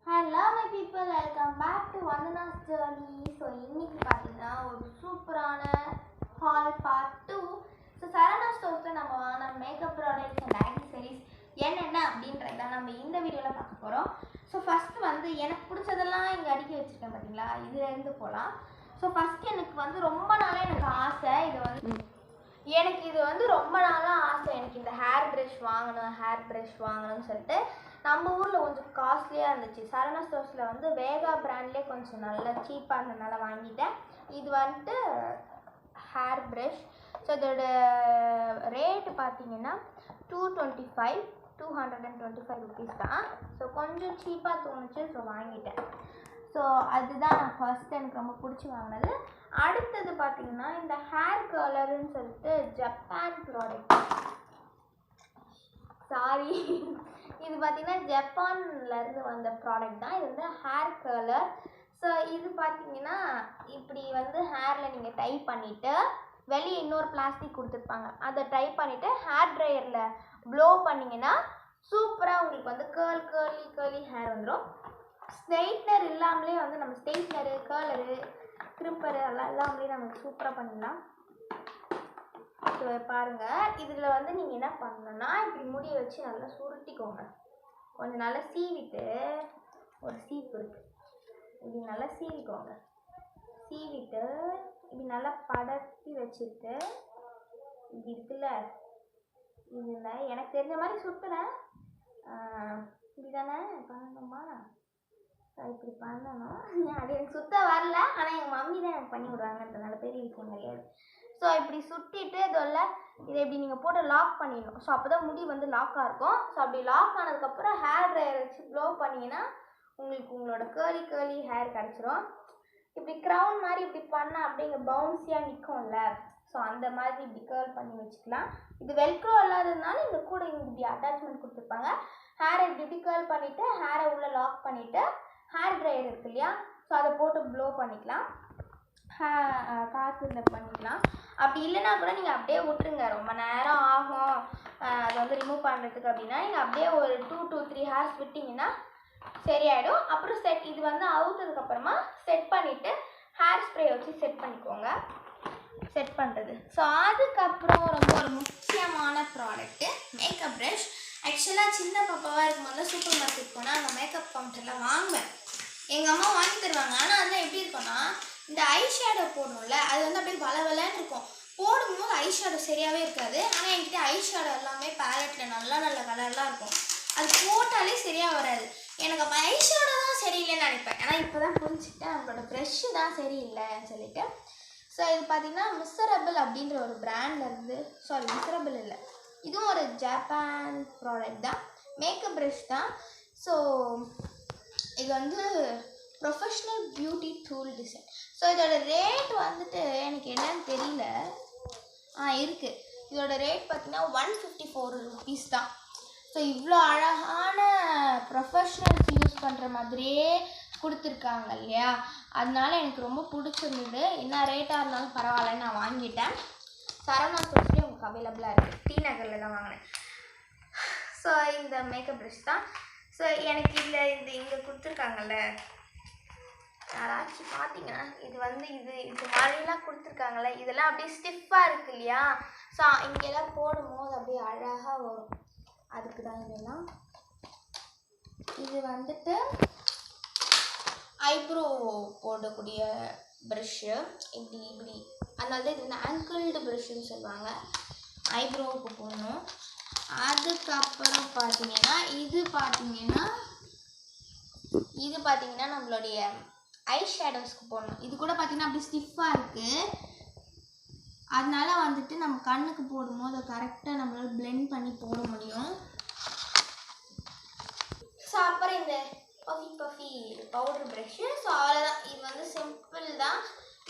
Hello my people, welcome back to Vandana's journey. So இன்னைக்கு பாத்தீங்கன்னா ஒரு சூப்பரான haul part 2. So சரவணா ஸ்டோர்ஸ்ல நம்ம வாங்கின மேக்கப் ப்ராடக்ட்ஸ் அண்ட் ஆக்சசரிஸ் என்னென்ன அப்படின்றத நம்ம இந்த வீடியோல பார்க்க போறோம். ஸோ ஃபர்ஸ்ட் வந்து எனக்கு பிடிச்சதெல்லாம் இங்கே அடுக்கி வச்சிருக்கேன் பார்த்தீங்களா, இதுல இருந்து போகலாம். ஸோ ஃபர்ஸ்ட் எனக்கு வந்து ரொம்ப நாளாக எனக்கு ஆசை, இது வந்து ரொம்ப நாளாக ஆசை, எனக்கு இந்த ஹேர் ப்ரஷ் வாங்கணும்னு சொல்லிட்டு. நம்ம ஊரில் கொஞ்சம் காஸ்ட்லியாக இருந்துச்சு. சரவணா ஸ்டோர்ஸில் வந்து வேகா பிராண்ட்லேயே கொஞ்சம் நல்லா சீப்பாக இருந்ததுனால வாங்கிட்டேன். இது வந்துட்டு ஹேர் ப்ரஷ். ஸோ இதோட ரேட்டு பார்த்தீங்கன்னா 225 ருபீஸ் தான். ஸோ கொஞ்சம் சீப்பாக தோணுச்சு, ஸோ வாங்கிட்டேன். ஸோ அதுதான் நான் ஃபர்ஸ்ட் எனக்கு ரொம்ப பிடிச்சி வாங்கினது. அடுத்தது பார்த்தீங்கன்னா இந்த ஹேர் கலருன்னு சொல்லிட்டு ஜப்பான் ப்ராடக்ட், சாரி இது பார்த்தீங்கன்னா ஜப்பான்லேருந்து வந்த ப்ராடக்ட் தான். இது வந்து ஹேர் கலர். ஸோ இது பார்த்தீங்கன்னா இப்படி வந்து ஹேரில் நீங்கள் டை பண்ணிவிட்டு வெளியே இன்னொரு பிளாஸ்டிக் கொடுத்துருப்பாங்க, அதை டை பண்ணிவிட்டு ஹேர் ட்ரையரில் ப்ளோ பண்ணிங்கன்னா சூப்பராக உங்களுக்கு வந்து கேர்லி ஹேர் வந்துடும். ஸ்ட்ரெயிட்னர் இல்லாமலே வந்து நம்ம ஸ்ட்ரெயிட்னரு, கர்லரு, கிரிம்பரு எல்லாம் இல்லாமலே நமக்கு சூப்பராக பண்ணிடலாம். ஸோ பாருங்கள், இதில் வந்து நீங்கள் என்ன பண்ணணும்னா இப்படி முடியை வச்சு நல்லா சுருட்டிக்கோங்க. கொஞ்சம் நல்லா சீவிட்டு, ஒரு சீப்பு இருக்குது, இப்படி நல்லா சீவிக்கோங்க. சீவிட்டு இப்படி நல்லா படர்த்தி வச்சுட்டு, இப்படி இருக்குல்ல, இதில் எனக்கு தெரிஞ்ச மாதிரி சுற்றுறேன். இப்படி தானே பண்ணணுமா? இப்படி பண்ணணும். அது எனக்கு சுத்த வரல, ஆனால் எங்கள் மம்மி தான் எனக்கு பண்ணி விடுவாங்கன்றதுனால பெரிய விஷயம் கிடையாது. ஸோ இப்படி சுட்டிட்டு இதை இப்படி நீங்கள் போட்டு லாக் பண்ணிடணும். ஸோ அப்போ தான் முடி வந்து லாக்காக இருக்கும். ஸோ அப்படி லாக் ஆனதுக்கப்புறம் ஹேர் ட்ரையர் வச்சு ப்ளோ பண்ணிங்கன்னா உங்களுக்கு உங்களோட கேர்லி ஹேர் கிடச்சிரும். இப்படி க்ரௌன் மாதிரி இப்படி பண்ணால் அப்படிங்க பவுன்ஸியாக நிற்கும்ல, ஸோ அந்த மாதிரி இப்படி கேர்ல் பண்ணி வச்சுக்கலாம். இது வெல்க்ரோ இல்லாததுனால இந்த கூட இப்படி அட்டாச்மெண்ட் கொடுத்துருப்பாங்க. ஹேரை இப்படி கேர்ல் பண்ணிவிட்டு ஹேரை உள்ளே லாக் பண்ணிவிட்டு ஹேர் ட்ரையர் இருக்கு இல்லையா, ஸோ அதை போட்டு ப்ளோ பண்ணிக்கலாம், காற்றுல பண்ணிக்கலாம். அப்படி இல்லைனா கூட நீங்கள் அப்படியே விட்டுருங்க, ரொம்ப நேரம் ஆகும் அதை வந்து ரிமூவ் பண்ணுறதுக்கு அப்படின்னா நீங்கள் அப்படியே ஒரு 2 to 3 ஹார்ஸ் விட்டிங்கன்னா சரியாயிடும். அப்புறம் இது வந்து அவுத்ததுக்கப்புறமா செட் பண்ணிவிட்டு ஹேர் ஸ்ப்ரே வச்சு செட் பண்ணிக்கோங்க, செட் பண்ணுறது. ஸோ அதுக்கப்புறம் ரொம்ப ஒரு முக்கியமான ப்ராடக்ட்டு மேக்கப் ப்ரஷ். ஆக்சுவலாக சின்ன பாப்பாவாக இருக்கும்போது சூப்பர் மார்க்கெட் போனால் அங்கே மேக்கப் கவுண்டரில் வாங்குவேன், எங்கள் அம்மா வாங்கி தருவாங்க. ஆனால் வந்து எப்படி இருக்கும்னா இந்த ஐ ஷேடோ போடணும்ல, அது வந்து அப்படியே வளவலன்னு இருக்கும். போடும்போது ஐ ஷேடோ சரியாகவே இருக்காது. ஆனால் என்கிட்ட ஐ ஷேடோ எல்லாமே பேலட்டில் நல்ல கலர்லாம் இருக்கும், அது போட்டாலே சரியாக வராது. எனக்கு அப்போ ஐ ஷேடோ தான் சரியில்லைன்னு நினைப்பேன். ஆனால் இப்போ தான் புரிஞ்சுக்கிட்டேன் நம்மளோட ப்ரெஷ்ஷு தான் சரியில்லைன்னு சொல்லிட்டு. ஸோ இது பார்த்திங்கன்னா மிஸ்ஸரபிள் அப்படின்ற ஒரு பிராண்ட்லேருந்து, மிஸ்ஸரபிள் இல்லை, இதுவும் ஒரு ஜப்பான் ப்ராடக்ட் தான், மேக்கப் ப்ரஷ் தான். ஸோ இது வந்து professional beauty tool design. So இதோட ரேட் வந்துட்டு எனக்கு என்னன்னு தெரியல, இருக்குது. இதோட ரேட் பார்த்திங்கன்னா 154 ருபீஸ் தான். ஸோ இவ்வளோ அழகான ப்ரொஃபஷ்னல்ஸ் யூஸ் பண்ணுற மாதிரியே கொடுத்துருக்காங்க இல்லையா, அதனால எனக்கு ரொம்ப பிடிச்சிருந்தது. என்ன ரேட்டாக இருந்தாலும் பரவாயில்லன்னு நான் வாங்கிட்டேன். சரவணா ஸ்டோர்ஸ்லேயே உங்களுக்கு அவைலபிளாக இருக்குது, டி நகரில் தான் வாங்கினேன். ஸோ இந்த மேக்கப் ப்ரஷ் தான். ஸோ எனக்கு இதில் இங்கே கொடுத்துருக்காங்கல்ல, யாராச்சும் பார்த்தீங்கன்னா இது வந்து இது மாதிரிலாம் கொடுத்துருக்காங்கல்ல, இதெல்லாம் அப்படியே ஸ்டிஃபாக இருக்குது இல்லையா, ஸோ இங்கெல்லாம் போடும்போது அப்படியே அழகாக வரும். அதுக்கு தான் இதெல்லாம். இது வந்துட்டு ஐப்ரோ போடக்கூடிய ப்ரஷ்ஷு, இப்படி அதனால தான் இது வந்து ஆங்கிள்டு ப்ரஷ்ஷுன்னு சொல்லுவாங்க, ஐப்ரோவுக்கு போடணும். அதுக்கப்புறம் பார்த்தீங்கன்னா இது பார்த்தீங்கன்னா நம்மளுடைய ஐ ஷேடோஸ்க்கு போடணும். இது கூட பார்த்தீங்கன்னா அப்படி ஸ்டிஃபாக இருக்குது, அதனால வந்துட்டு நம்ம கண்ணுக்கு போடும்போது கரெக்டாக நம்மளால் பிளெண்ட் பண்ணி போட முடியும். ஸோ அப்புறம் இந்த பஃபி பவுடர் ப்ரஷ்ஷு. ஸோ அவ்வளோதான், இது வந்து சிம்பிள் தான்.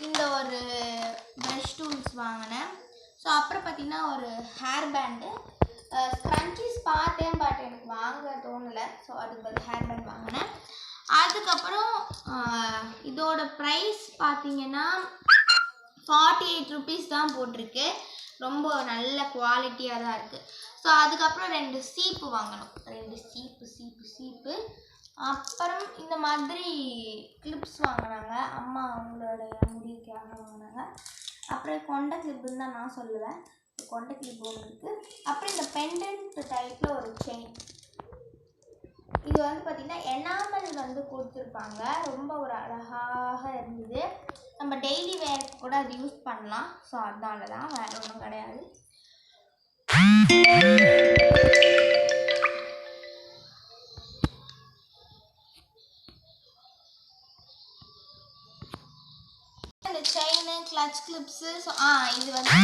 இந்த ஒரு ப்ரஷ் டூல்ஸ் வாங்கினேன். ஸோ அப்புறம் பார்த்திங்கன்னா ஒரு ஹேர் பேண்டு, ஸ்க்ரன்ச்சீஸ் பார்த்தேன், பட் எனக்கு வாங்க தோணலை, ஸோ அதுக்கு பதில் ஹேர் பேண்ட் வாங்கினேன். அதுக்கப்புறம் இதோட ப்ரைஸ் பார்த்தீங்கன்னா 48 ருபீஸ் தான் போட்டிருக்கு, ரொம்ப நல்ல குவாலிட்டியாக தான் இருக்குது. ஸோ அதுக்கப்புறம் 2 சீப்பு வாங்கணும், 2 சீப்பு அப்புறம் இந்த மாதிரி கிளிப்ஸ் வாங்கினாங்க, அம்மா அவங்களுடைய முடிக்காக வாங்கினாங்க. அப்புறம் கொண்ட கிளிப்புன்னு தான் நான் சொல்லுவேன், கொண்ட கிளிப் ஒன்று இருக்குது. அப்புறம் இந்த பெண்டன்ட் டைப்பில் ஒரு செயின், இது வந்து பார்த்திங்கன்னா எனாமல் வந்து கொடுத்துருப்பாங்க, ரொம்ப ஒரு அழகாக இருந்தது. நம்ம டெய்லி வேருக்கு கூட அது யூஸ் பண்ணலாம். ஸோ அதனால தான், வேறு ஒன்றும் கிடையாது. இந்த செயின் கிளட்ச் கிளிப்ஸு. ஸோ இது வந்து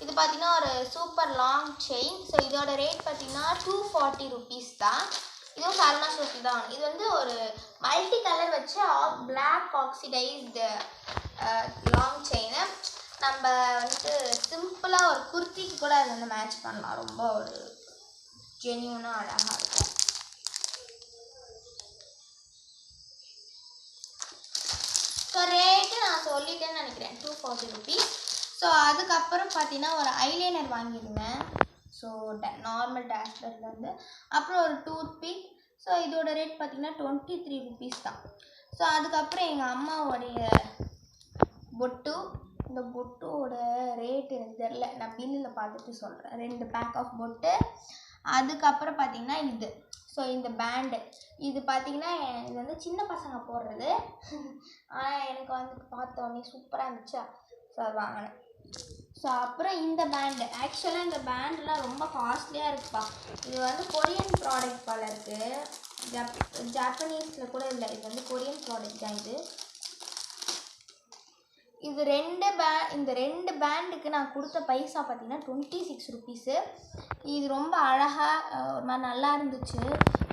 இது பார்த்தீங்கன்னா ஒரு சூப்பர் லாங் செயின். ஸோ இதோட ரேட் பார்த்தீங்கன்னா 240 rupees தான். இதுவும் சரவணா ஸ்டோர்ஸில் தான். இது வந்து ஒரு மல்டி கலர் வச்சு பிளாக் ஆக்சிடைஸ்டு லாங் செயின். நம்ம வந்து சிம்பிளாக ஒரு குர்த்திக்கு கூட அது வந்து மேட்ச் பண்ணலாம். ரொம்ப ஒரு ஜென்யூனாக அழகாக இருக்கும். ஸோ ரேட்டு நான் சொல்லிட்டேன்னு நினைக்கிறேன், 240 rupees. ஸோ அதுக்கப்புறம் பார்த்தீங்கன்னா ஒரு ஐலைனர் வாங்கியிருந்தேன். ஸோ நார்மல் டேஷ்லர்லேருந்து. அப்புறம் ஒரு டூத்பிக். ஸோ இதோட ரேட் பார்த்தீங்கன்னா 23 rupees தான். ஸோ அதுக்கப்புறம் எங்கள் அம்மாவோடைய பொட்டு. இந்த பொட்டோட ரேட் எனக்கு தெரில, நான் பில்லில் பார்த்துட்டு சொல்கிறேன். 2 பேக் ஆஃப் பொட்டு. அதுக்கப்புறம் பார்த்தீங்கன்னா இது. ஸோ இந்த பேண்டு இது பார்த்தீங்கன்னா இது வந்து சின்ன பசங்க போடுறது. ஆனால் எனக்கு வந்து பார்த்தோன்னே சூப்பராக இருந்துச்சா, ஸோ அது வாங்கினேன். ஸோ அப்புறம் இந்த பேண்டு, ஆக்சுவலாக இந்த பேண்டெலாம் ரொம்ப காஸ்ட்லியாக இருக்குப்பா. இது வந்து கொரியன் ப்ராடக்ட் போல இருக்குது, ஜாப்பனீஸில் கூட இல்லை. இது வந்து கொரியன் ப்ராடக்ட் தான். இது இந்த ரெண்டு பேண்டுக்கு நான் கொடுத்த பைசா பார்த்தீங்கன்னா 26 rupees. இது ரொம்ப அழகாக ஒரு மாதிரி நல்லா இருந்துச்சு.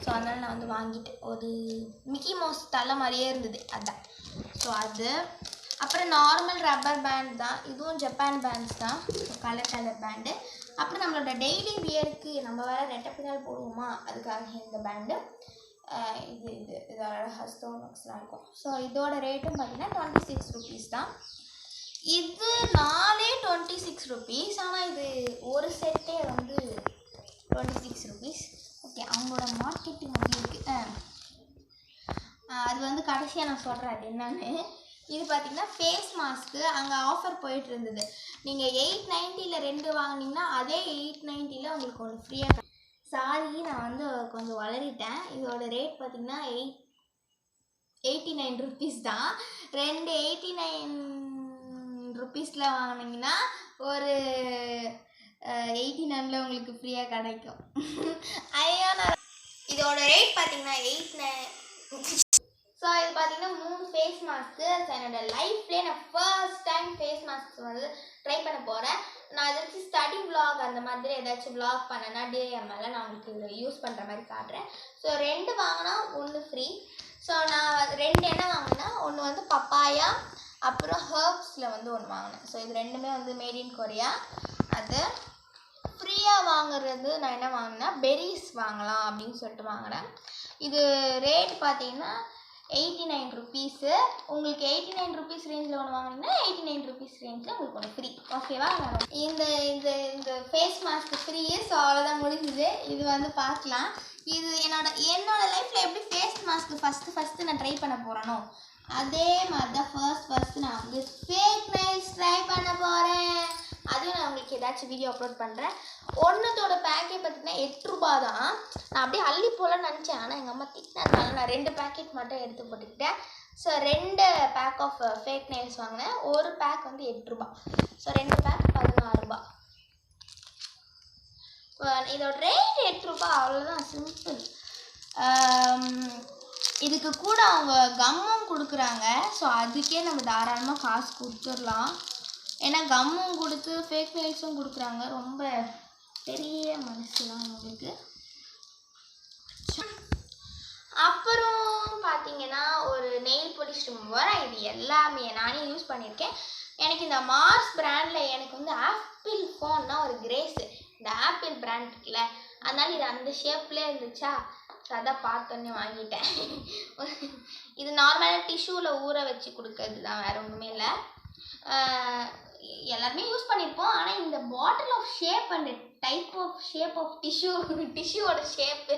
ஸோ அதனால் நான் வந்து வாங்கிட்டேன். ஒரு மிக்கி மவுஸ் தலை மாதிரியே இருந்தது, அதான். ஸோ அது அப்புறம் நார்மல் ரப்பர் பேண்ட் தான். இதுவும் ஜப்பான் பேண்ட்ஸ் தான், கலர் பேண்டு. அப்புறம் நம்மளோட டெய்லி வியருக்கு நம்ம வேறு ரெட்டை பின்னால் போடுவோமா, அதுக்காக இந்த பேண்டு. இது அழகாக ஸ்டோன் ஒர்க்ஸ்லாம் இருக்கும். ஸோ இதோட ரேட்டும் பார்த்தீங்கன்னா 26 rupees தான். இது 26 rupees. ஆனால் இது ஒரு செட்டே வந்து 26 rupees. ஓகே, அவங்களோட மார்க்கெட்டிங் அப்படி இருக்குது. அது வந்து கடைசியாக நான் சொல்கிறேன் அது என்னன்னு. இது பார்த்திங்கன்னா ஃபேஸ் மாஸ்க்கு. அங்கே ஆஃபர் போயிட்டு இருந்தது. நீங்கள் 890ல் 2 வாங்கினீங்கன்னா அதே 890ல் உங்களுக்கு ஒன்று ஃப்ரீயாக. சாரி, நான் வந்து கொஞ்சம் வளரிட்டேன். இதோட ரேட் பார்த்திங்கன்னா 89 rupees தான். 2 89 rupeesல வாங்கினீங்கன்னா ஒரு 89ல் உங்களுக்கு ஃப்ரீயாக கிடைக்கும். ஐயோ, இதோட ரேட் பார்த்தீங்கன்னா 89. ஸோ இது பார்த்தீங்கன்னா 3 ஃபேஸ் மாஸ்க்கு. என்னோடய லைஃப்லேயே நான் ஃபர்ஸ்ட் டைம் ஃபேஸ் மாஸ்க் வந்து ட்ரை பண்ண போகிறேன். நான் ஏதாச்சும் ஸ்டடி விலாக் அந்த மாதிரி ஏதாச்சும் விலாக் பண்ணேன்னா டிஎம்எல்ல நான் உங்களுக்கு யூஸ் பண்ணுற மாதிரி காட்டுறேன். ஸோ 2 வாங்கினா 1 ஃப்ரீ. ஸோ நான் 2 என்ன வாங்கினேன்னா, ஒன்று வந்து பப்பாயா, அப்புறம் ஹர்ப்ஸில் வந்து ஒன்று வாங்கினேன். ஸோ இது ரெண்டுமே வந்து மேட் இன் கொரியா. அது ஃப்ரீயாக வாங்குறது நான் என்ன வாங்கினேன்னா, பெரிஸ் வாங்கலாம் அப்படின்னு சொல்லிட்டு வாங்கினேன். இது ரேட் பார்த்தீங்கன்னா 89 rupees. உங்களுக்கு 89 rupees ரேஞ்சில் ஒன்று வாங்கினீங்கன்னா 89 rupees ரேஞ்சில் உங்களுக்கு ஒன்று ஃப்ரீ. ஓகேவா? இந்த இந்த இந்த ஃபேஸ் மாஸ்க் ஃப்ரீ. ஸோ அவ்வளோதான், முடிஞ்சுது. இது வந்து பார்க்கலாம். இது என்னோட லைஃப்பில் எப்படி ஃபேஸ் மாஸ்க்கு ஃபஸ்ட்டு நான் ட்ரை பண்ண போகிறேனோ அதே மாதிரி தான் ஃபர்ஸ்ட் நான் வந்து ஃபேக் நைல்ஸ் ட்ரை பண்ண போகிறேன். அதுவும் நான் உங்களுக்கு ஏதாச்சும் வீடியோ அப்லோட் பண்ணுறேன். ஒன்றுத்தோட பேக்கெட் பார்த்திங்கன்னா 8 ரூபா தான். நான் அப்படியே அள்ளி போகலான்னு நினச்சேன், ஆனால் எங்கள் அம்மா திட்டினதுனால நான் 2 பேக்கெட் மட்டும் எடுத்து போட்டுக்கிட்டேன். So 2 pack of fake nails வாங்கினேன். ஒரு பேக் வந்து 8 ரூபா. ஸோ 2 பேக் 16 ரூபா. இதோட ரேட் 8 ரூபா, அவ்வளோதான், சிம்பிள். இதுக்கு கூட அவங்க கம்மும் கொடுக்குறாங்க. ஸோ அதுக்கே நம்ம தாராளமாக காசு கொடுத்துடலாம். ஏன்னா கம்மும் கொடுத்து ஃபேக் நெயில்ஸும் கொடுக்குறாங்க. ரொம்ப பெரிய மனசு தான் உங்களுக்கு. அப்புறம் பார்த்தீங்கன்னா ஒரு நெயில் பாலிஷ் ரிமூவர். இது எல்லாமே நானே யூஸ் பண்ணியிருக்கேன். எனக்கு இந்த மார்ஸ் பிராண்டில் எனக்கு வந்து ஆப்பிள் ஃபோன்னா ஒரு கிரேஸு. இந்த ஆப்பிள் பிராண்ட் இருக்குல்ல, அதனால் இது அந்த ஷேப்லேயே இருந்துச்சா, அதான் பார்த்தோன்னே வாங்கிட்டேன். இது நார்மலாக டிஷ்யூவில் ஊற வச்சு கொடுக்கறது தான், வேறு ஒன்றுமே இல்லை. எல்லாருமே யூஸ் பண்ணியிருப்போம். ஆனால் இந்த bottle of shape and type of shape of டிஷ்யூவோட ஷேப்பு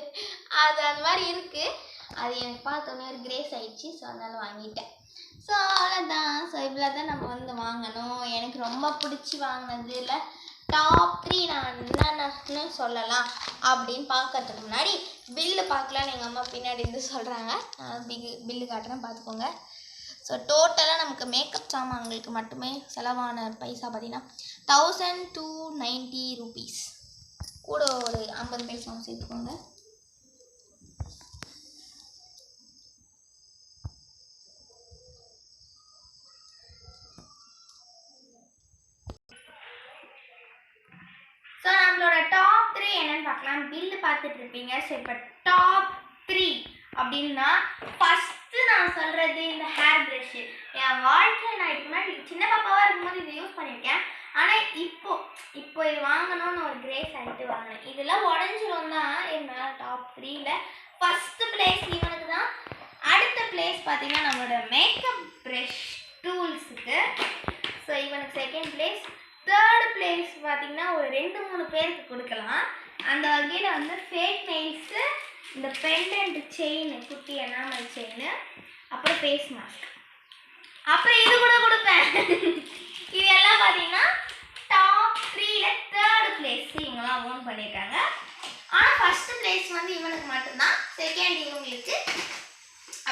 அது அந்த மாதிரி இருக்குது. அது எனக்கு பார்த்தோன்னே ஒரு கிரேஸ் ஆயிடுச்சு. ஸோ அதனால் வாங்கிட்டேன். ஸோ அவ்வளோதான். ஸோ இவ்வளோ தான் நம்ம வந்து வாங்கணும். எனக்கு ரொம்ப பிடிச்சி வாங்கினதுல டாப் 3 நான் என்னென்னு சொல்லலாம் அப்படின்னு பார்க்கறதுக்கு முன்னாடி பில்லு பார்க்கலான்னு எங்கள் அம்மா பின்னாடி இருந்து சொல்கிறாங்க. நான் பில்லு காட்டுறேன், பார்த்துக்கோங்க. ஸோ டோட்டலாக நமக்கு மேக்கப் சாமான்களுக்கு மட்டுமே செலவான பைசா பார்த்தீங்கன்னா 1290 rupees. கூட ஒரு 50 பைசாவும் சேர்த்துக்கோங்க. ஸோ நம்மளோட டாப் 3 என்னன்னு பார்க்கலாம். பில்லு பார்த்துட்டு இருப்பீங்க. ஸோ இப்போ டாப் 3 அப்படின்னா ஃபஸ்ட்டு நான் சொல்கிறது இந்த ஹேர் ப்ரஷ்ஷு. என் வாழ்க்கையில் நான் இதுக்கு முன்னாடி சின்ன பாப்பாவாக இருக்கும்போது இதை யூஸ் பண்ணியிருக்கேன். ஆனால் இப்போ இது வாங்கணும்னு ஒரு கிரேஸ் ஆகிட்டு வாங்கினேன். இதெல்லாம் உடஞ்சிரும் தான் இருந்தாலும் டாப் 3ல ஃபஸ்ட்டு பிளேஸ் இவனுக்கு தான். அடுத்த பிளேஸ் பார்த்தீங்கன்னா நம்மளோட மேக்கப் ப்ரஷ் டூல்ஸுக்கு. ஸோ இவனுக்கு செகண்ட் பிளேஸ். தேர்டு பிளேஸ் பார்த்தீங்கன்னா ஒரு 2-3 பேருக்கு கொடுக்கலாம். அந்த வகையில் வந்து ஃபேக் நெயில்ஸு, இந்த பெண்டன்ட் செயின், குட்டி எனாமல் செயின், அப்புறம் ஃபேஸ் மாஸ்க், அப்புறம் இது கூட கொடுப்பேன். இது எல்லாம் பார்த்தீங்கன்னா டாப் 3ல தேர்டு பிளேஸ் இவங்கெல்லாம் ஓன் பண்ணியிருக்காங்க. ஆனால் ஃபஸ்ட்டு பிளேஸ் வந்து இவனுக்கு மட்டும்தான், செகண்ட் இவங்களுக்கு,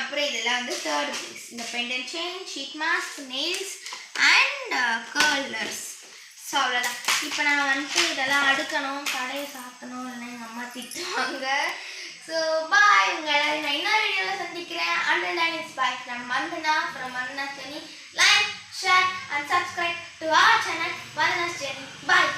அப்புறம் இதெல்லாம் வந்து தேர்டு பிளேஸ். இந்த pendant chain, sheet mask, nails and curlers. So அவ்வளோதான். இப்போ நான் வந்துட்டு இதெல்லாம் அடுக்கணும், கடையை சாத்தணும், இல்லைன்னா எங்கள் அம்மா திட்டுவாங்க. ஸோ பாய், உங்களை நான் இன்னொரு வீடியோவில் சந்திக்கிறேன். And then it's bye from Vandana, from Vandana journey. Like, share and subscribe to our channel Vandana's journey. Bye.